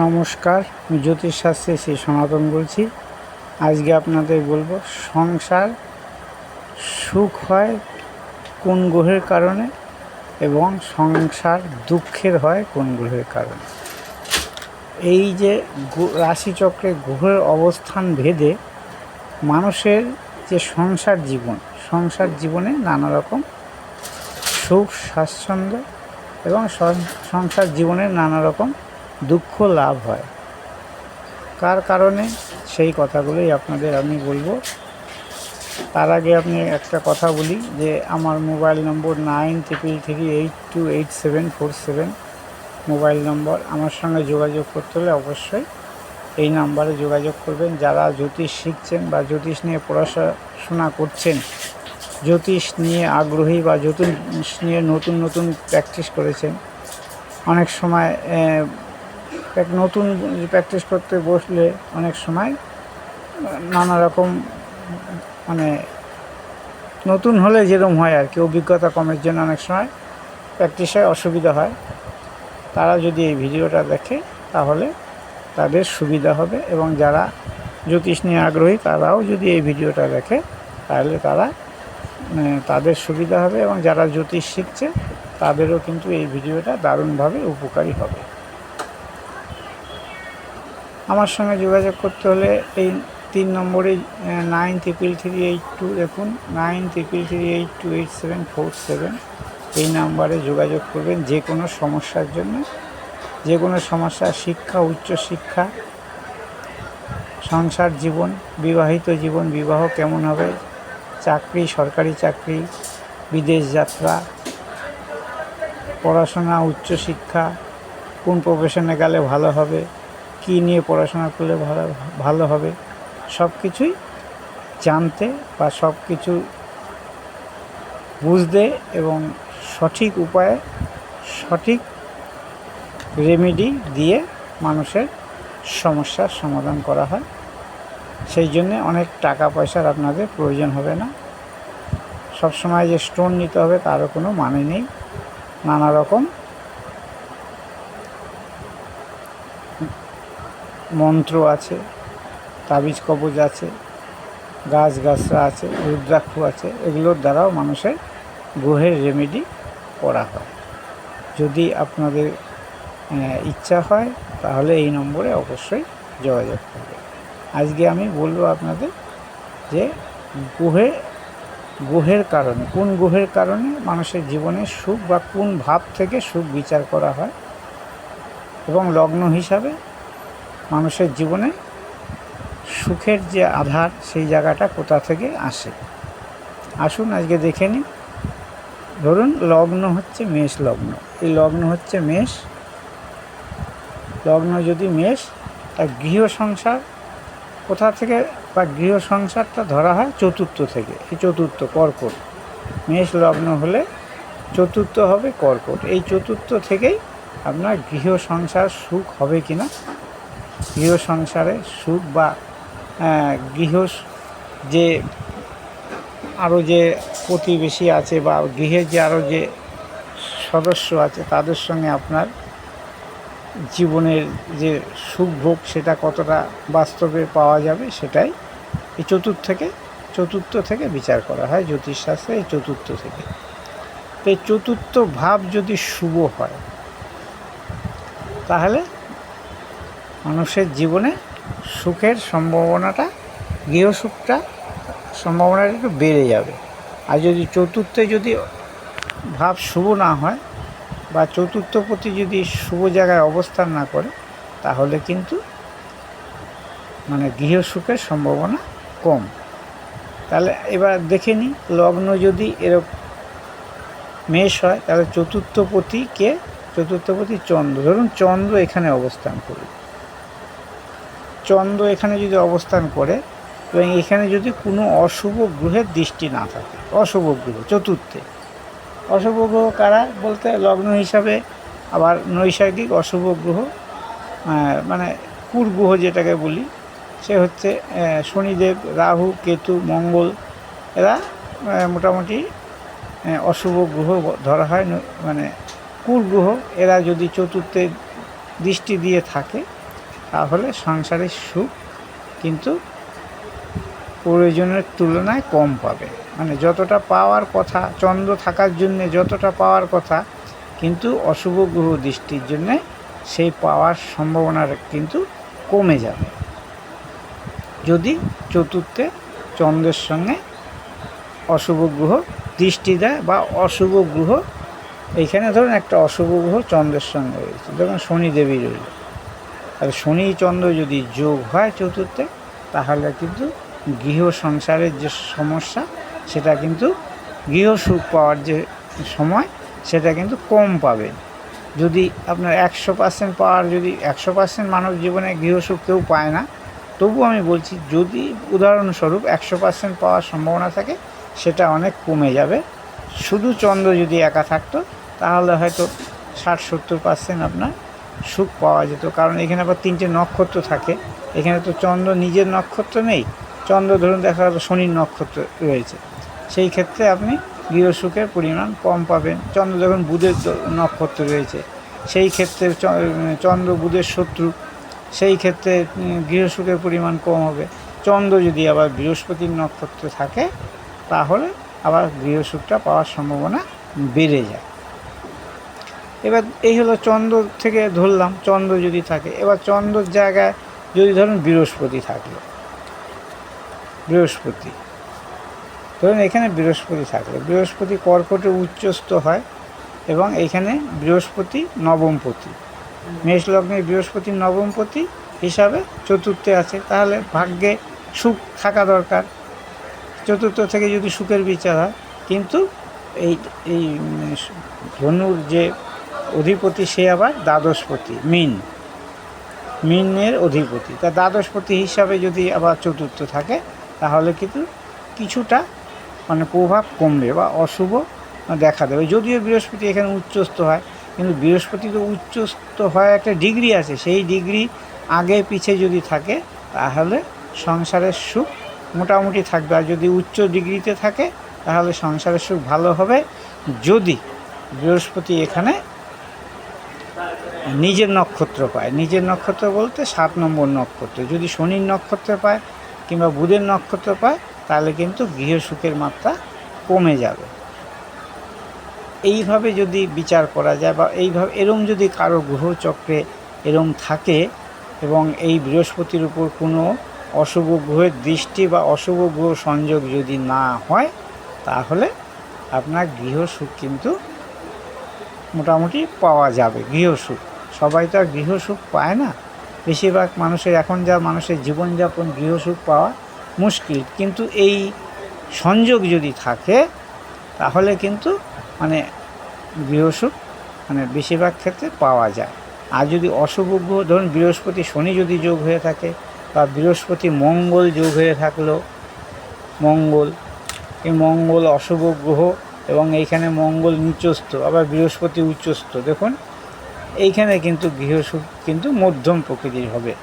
নমস্কার, আমি জ্যোতিষশাস্ত্রে শ্রী সনাতন বলছি। আজকে আপনাদের বলবো সংসার সুখ হয় কোন গ্রহের কারণে এবং সংসার দুঃখের হয় কোন গ্রহের কারণে। এই যে রাশিচক্রে গ্রহের অবস্থান ভেদে মানুষের যে সংসার জীবনে নানা রকম সুখ স্বাচ্ছন্দ্য এবং সংসার জীবনের নানা রকম দুঃখ লাভ হয়। কার কারণে সেই কথাগুলোই আপনাদের আমি বলবো। তার আগে আপনি একটা কথা বলি যে আমার মোবাইল নম্বর 9333828747 মোবাইল নম্বর। আমার সঙ্গে যোগাযোগ করতে হলে অবশ্যই এই নাম্বারে যোগাযোগ করবেন। যারা জ্যোতিষ শিখছেন বা জ্যোতিষ নিয়ে পড়াশোনা করছেন, জ্যোতিষ নিয়ে আগ্রহী বা জ্যোতিষ নিয়ে নতুন নতুন প্র্যাকটিস করেছেন, অনেক সময় নতুন প্র্যাকটিস করতে বসলে অনেক সময় নানা রকম নতুন হলে যেরকম হয় আর কি, অভিজ্ঞতা কমের জন্য অনেক সময় প্র্যাকটিসে অসুবিধা হয়। তারা যদি এই ভিডিওটা দেখে তাহলে তাদের সুবিধা হবে, এবং যারা জ্যোতিষ নিয়ে আগ্রহী তারাও যদি এই ভিডিওটা দেখে তাহলে তাদের সুবিধা হবে, এবং যারা জ্যোতিষ শিখছে তাদেরও কিন্তু এই ভিডিওটা দারুণভাবে উপকারী হবে। আমার সঙ্গে যোগাযোগ করতে হলে এই 3 নম্বরে 933382, দেখুন 9333828747 এই নাম্বারে যোগাযোগ করবেন যে কোনো সমস্যার জন্য। যে কোনো সমস্যা, শিক্ষা, উচ্চশিক্ষা, সংসার জীবন, বিবাহিত জীবন, বিবাহ কেমন হবে, চাকরি, সরকারি চাকরি, বিদেশ যাত্রা, পড়াশোনা, উচ্চশিক্ষা, কোন প্রফেশনে গেলে ভালো হবে, কী নিয়ে পড়াশোনা করলে ভালো হবে, সব কিছুই জানতে বা সব কিছু বুঝতে এবং সঠিক উপায়ে সঠিক রেমেডি দিয়ে মানুষের সমস্যার সমাধান করা হয়। সেই জন্যে অনেক টাকা পয়সার আপনাদের প্রয়োজন হবে না। সবসময় যে স্টোন নিতে হবে তারও কোনো মানে নেই। নানা রকম মন্ত্র আছে, তাবিজ কবজ আছে, গাছগাছরা আছে, রুদ্রাক্ষ আছে, এগুলোর দ্বারাও মানুষের গ্রহের রেমেডি করা হয়। যদি আপনাদের ইচ্ছা হয় তাহলে এই নম্বরে অবশ্যই যোগাযোগ করবেন। আজকে আমি বলবো আপনাদের যে গ্রহের কারণে, কোন গ্রহের কারণে মানুষের জীবনে সুখ বা কোন ভাব থেকে সুখ বিচার করা হয়, এবং লগ্ন হিসাবে মানুষের জীবনে সুখের যে আধার সেই জায়গাটা কোথা থেকে আসে। আসুন আজকে দেখে নিই। ধরুন লগ্ন হচ্ছে মেষ লগ্ন, এই লগ্ন হচ্ছে মেষ লগ্ন। যদি মেষ, তার গৃহ সংসার কোথা থেকে, বা গৃহ সংসারটা ধরা হয় চতুর্থ থেকে। এই চতুর্থ কর্কট, মেষ লগ্ন হলে চতুর্থ হবে কর্কট। এই চতুর্থ থেকেই আপনার গৃহ সংসার সুখ হবে কিনা, গৃহ সংসারে সুখ বা গৃহ যে আরও যে প্রতিবেশী আছে বা গৃহের যে আরও যে সদস্য আছে তাদের সঙ্গে আপনার জীবনের যে সুখ ভোগ সেটা কতটা বাস্তবে পাওয়া যাবে, সেটাই এই চতুর্থ থেকে বিচার করা হয় জ্যোতিষশাস্ত্রে। এই চতুর্থ থেকে, এই চতুর্থ ভাব যদি শুভ হয় তাহলে মানুষের জীবনে সুখের সম্ভাবনাটা, গৃহসুখটা সম্ভাবনাটা একটু বেড়ে যাবে। আর যদি চতুর্থে যদি ভাব শুভ না হয় বা চতুর্থপতি যদি শুভ জায়গায় অবস্থান না করে তাহলে কিন্তু গৃহসুখের সম্ভাবনা কম। তাহলে এবার দেখে নিই, লগ্ন যদি এরকম মেষ হয় তাহলে চতুর্থপতি কে? চতুর্থপতি চন্দ্র। ধরুন চন্দ্র এখানে অবস্থান করবে, চন্দ্র এখানে যদি অবস্থান করে এবং এখানে যদি কোনো অশুভ গ্রহের দৃষ্টি না থাকে, অশুভ গ্রহ চতুর্থে, অশুভ গ্রহ কারা বলতে লগ্ন হিসাবে আবার নৈসর্গিক অশুভ গ্রহ কুগ্রহ যেটাকে বলি, সে হচ্ছে শনিদেব, রাহু, কেতু, মঙ্গল, এরা মোটামুটি অশুভ গ্রহ ধরা হয়। কুগ্রহ এরা যদি চতুর্থে দৃষ্টি দিয়ে থাকে তাহলে সংসারের সুখ কিন্তু প্রয়োজনের তুলনায় কম পাবে। মানে যতটা পাওয়ার কথা, চন্দ্র থাকার জন্যে যতটা পাওয়ার কথা, কিন্তু অশুভ গ্রহ দৃষ্টির জন্যে সেই পাওয়ার সম্ভাবনা কিন্তু কমে যাবে যদি চতুর্থে চন্দ্রের সঙ্গে অশুভ গ্রহ দৃষ্টি দেয়, বা অশুভ গ্রহ এইখানে ধরুন একটা অশুভ গ্রহ চন্দ্রের সঙ্গে রয়েছে, ধরুন শনিদেবী রইল, আর শনি চন্দ্র যদি যোগ হয় চতুর্থে, তাহলে কিন্তু গৃহ সংসারের যে সমস্যা সেটা কিন্তু গৃহ সুখ পাওয়ার যে সময় সেটা কিন্তু কম পাবেন। যদি আপনার 100% পাওয়ার, যদি 100% মানব জীবনে গৃহসুখ কেউ পায় না, তবু আমি বলছি যদি উদাহরণস্বরূপ 100% পাওয়ার সম্ভাবনা থাকে, সেটা অনেক কমে যাবে। শুধু চন্দ্র যদি একা থাকতো তাহলে হয়তো 60-70% আপনার সুখ পাওয়া যেত। কারণ এখানে আবার 3টে নক্ষত্র থাকে, এখানে তো চন্দ্র নিজের নক্ষত্র নেই, চন্দ্র ধরুন দেখা গেল শনির নক্ষত্র রয়েছে, সেই ক্ষেত্রে আপনি গৃহসুখের পরিমাণ কম পাবেন। চন্দ্র যখন বুধের নক্ষত্র রয়েছে, সেই ক্ষেত্রে চন্দ্র বুধের শত্রু, সেই ক্ষেত্রে গৃহসুখের পরিমাণ কম হবে। চন্দ্র যদি আবার বৃহস্পতির নক্ষত্রে থাকে, তাহলে আবার গৃহসুখটা পাওয়ার সম্ভাবনা বেড়ে যায়। এবার এই হলো চন্দ্র থেকে ধরলাম চন্দ্র যদি থাকে। এবার চন্দ্রর জায়গায় যদি ধরুন বৃহস্পতি থাকলো, বৃহস্পতি ধরুন এখানে বৃহস্পতি থাকলে, বৃহস্পতি কর্কটে উচ্চস্থ হয় এবং এইখানে বৃহস্পতি নবমপতি, মেষ লগ্নে বৃহস্পতি নবমপতি হিসাবে চতুর্থে আছে, তাহলে ভাগ্যে সুখ থাকা দরকার। চতুর্থ থেকে যদি সুখের বিচার হয়, কিন্তু এই এই ধনুর যে অধিপতি সে আবার দ্বাদশপতি, মিনের অধিপতি, তা দ্বাদশপতি হিসাবে যদি আবার চতুর্থ থাকে, তাহলে কিন্তু কিছুটা মানে প্রভাব কমবে বা অশুভ দেখা দেবে। যদিও বৃহস্পতি এখানে উচ্চস্থ হয়, কিন্তু বৃহস্পতি তো উচ্চস্থ হয় একটা ডিগ্রি আছে, সেই ডিগ্রি আগে পিছে যদি থাকে, তাহলে সংসারের সুখ মোটামুটি থাকবে। আর যদি উচ্চ ডিগ্রিতে থাকে, তাহলে সংসারের সুখ ভালো হবে। যদি বৃহস্পতি এখানে নিজের নক্ষত্র পায়, নিজের নক্ষত্র বলতে 7 নম্বর নক্ষত্র, যদি শনির নক্ষত্র পায় কিংবা বুধের নক্ষত্র পায়, তাহলে কিন্তু গৃহসুখের মাত্রা কমে যাবে। এইভাবে যদি বিচার করা যায়, বা এইভাবে এরম যদি কারো গ্রহচক্রে এরম থাকে এবং এই বৃহস্পতির উপর কোনো অশুভ গ্রহের দৃষ্টি বা অশুভ গ্রহ সংযোগ যদি না হয়, তাহলে আপনার গৃহসুখ কিন্তু মোটামুটি পাওয়া যাবে। গৃহসুখ সবাই তো আর গৃহসুখ পায় না, বেশিরভাগ মানুষের এখন যা মানুষের জীবনযাপন, গৃহসুখ পাওয়া মুশকিল। কিন্তু এই সংযোগ যদি থাকে, তাহলে কিন্তু মানে গৃহসুখ মানে বেশিরভাগ ক্ষেত্রে পাওয়া যায়। আর যদি অশুভ গ্রহ, ধরুন বৃহস্পতি শনি যদি যোগ হয়ে থাকে, বা বৃহস্পতি মঙ্গল যোগ হয়ে থাকলো, এই মঙ্গল অশুভ গ্রহ এবং এইখানে মঙ্গল নিচস্থ, আবার বৃহস্পতি উচ্চস্থ, দেখুন এইখানে কিন্তু গৃহসুখ কিন্তু মধ্যম প্রকৃতির হবে।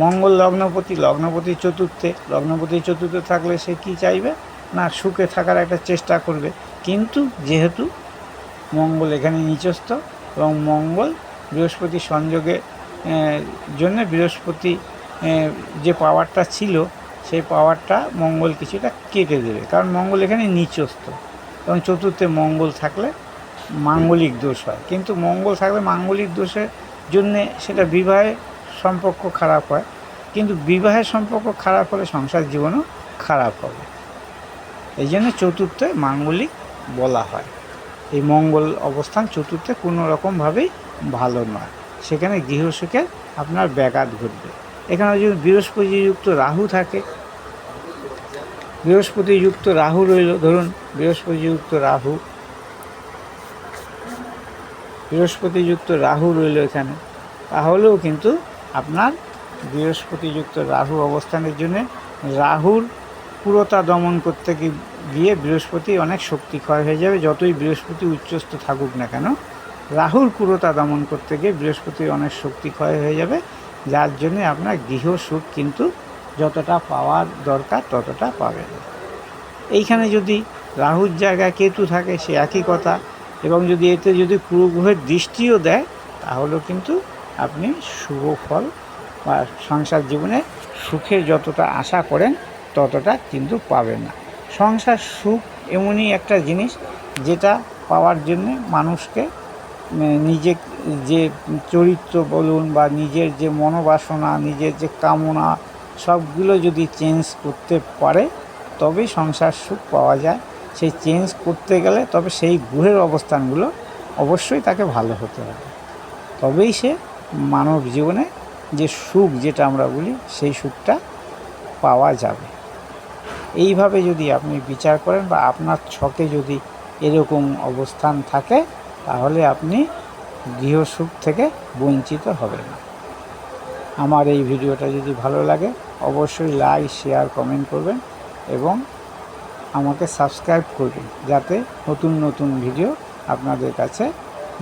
মঙ্গল লগ্নপতি চতুর্থে থাকলে সে কি চাইবে না, সুখে থাকার একটা চেষ্টা করবে। কিন্তু যেহেতু মঙ্গল এখানে নিচস্থ এবং মঙ্গল বৃহস্পতি সংযোগে জন্য বৃহস্পতি যে পাওয়ারটা ছিল, সেই পাওয়ারটা মঙ্গল কিছুটা কেটে দেবে, কারণ মঙ্গল এখানে নিচস্থ এবং চতুর্থে মঙ্গল থাকলে মাঙ্গলিক দোষ হয়। কিন্তু মঙ্গল থাকলে মাঙ্গলিক দোষের জন্যে সেটা বিবাহের সম্পর্ক খারাপ হয়, কিন্তু বিবাহের সম্পর্ক খারাপ হলে সংসার জীবনও খারাপ হবে। এই জন্য চতুর্থে মাঙ্গলিক বলা হয়। এই মঙ্গল অবস্থান চতুর্থে কোনো রকমভাবেই ভালো নয়, সেখানে গৃহসুখের আপনার ব্যাঘাত ঘটবে। এখানে যদি বৃহস্পতিযুক্ত রাহু থাকে, বৃহস্পতিযুক্ত রাহু রইল, ধরুন বৃহস্পতিযুক্ত রাহু রইল এখানে, তাহলেও কিন্তু আপনার বৃহস্পতিযুক্ত রাহু অবস্থানের জন্য রাহুর পুরতা দমন করতে গিয়ে বৃহস্পতি অনেক শক্তি ক্ষয় হয়ে যাবে। যতই বৃহস্পতি উচ্চস্থ থাকুক না কেন, রাহুর পুরতা দমন করতে গিয়ে বৃহস্পতির অনেক শক্তি ক্ষয় হয়ে যাবে, যার জন্যে আপনার গৃহসুখ কিন্তু যতটা পাওয়ার দরকার ততটা পাবে না। এইখানে যদি রাহুর জায়গায় কেতু থাকে, সে একই কথা, এবং যদি এতে যদি কুরুগ্রহের দৃষ্টিও দেয়, তাহলেও কিন্তু আপনি শুভ ফল বা সংসার জীবনে সুখের যতটা আশা করেন ততটা কিন্তু পাবেন না। সংসার সুখ এমনই একটা জিনিস যেটা পাওয়ার জন্যে মানুষকে নিজে যে চরিত্র বলুন বা নিজের যে মনোবাসনা, নিজের যে কামনা, সবগুলো যদি চেঞ্জ করতে পারে তবেই সংসার সুখ পাওয়া যায়। সেই চেঞ্জ করতে গেলে তবে সেই গ্রহের অবস্থানগুলো অবশ্যই তাকে ভালো হতে হবে, তবেই সে মানব জীবনে যে সুখ যেটা আমরা বলি সেই সুখটা পাওয়া যাবে। এইভাবে যদি আপনি বিচার করেন বা আপনার ছকে যদি এরকম অবস্থান থাকে তাহলে আপনি গৃহসুখ থেকে বঞ্চিত হবেন না। আমার এই ভিডিওটা যদি ভালো লাগে অবশ্যই লাইক, শেয়ার, কমেন্ট করবেন এবং আমাকে সাবস্ক্রাইব করবেন যাতে নতুন নতুন ভিডিও আপনাদের কাছে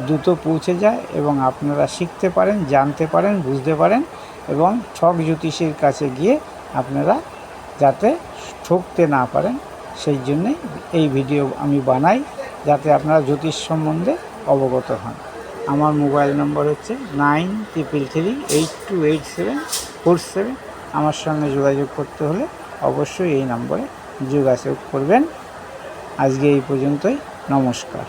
দ্রুত পৌঁছে যায় এবং আপনারা শিখতে পারেন, জানতে পারেন, বুঝতে পারেন এবং ছক জ্যোতিষীর কাছে গিয়ে আপনারা যাতে ঠকতে না পারেন সেই জন্যে এই ভিডিও আমি বানাই, যাতে আপনারা জ্যোতিষ সম্বন্ধে অবগত হন। আমার মোবাইল নম্বর হচ্ছে 9333828747। আমার সঙ্গে যোগাযোগ করতে হলে অবশ্যই এই নম্বরে যোগাযোগ করবেন। আজকে এই পর্যন্তই, নমস্কার।